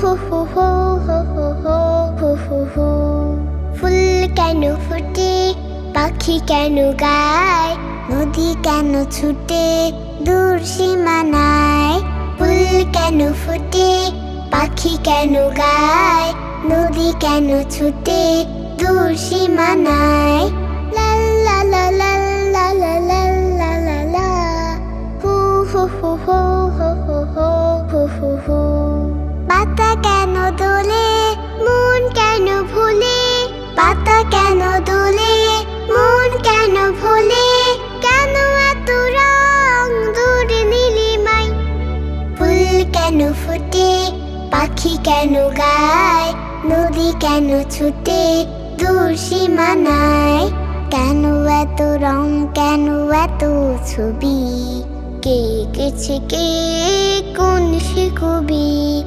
হু হু হু হু হু হু হু হু। ফুল কেন ফুটে, পাখি কেন গায়, নদী কেন ছুটে দূর সীমানায়। ফুল কেন ফুটে, পাখি কেন গায়, নদী কেন ছুটে দূর সীমানায়। লা লা লা লা লা লা লা লা লা লা। হু হু হু হু হু হু হু হু হু হু। পাতা কেন দোলে, মন কেন ভোলে, পাতা কেন দোলে, মন কেন ভোলে, কেন এত রং দূর নীলিমায়। ফুল কেন ফুটে, পাখি কেন গায়, নদী কেন ছুটে দূর সীমানায়। কেন এত রং, কেন এত ছবি, কে এঁকেছে কে, কোন সে কবি।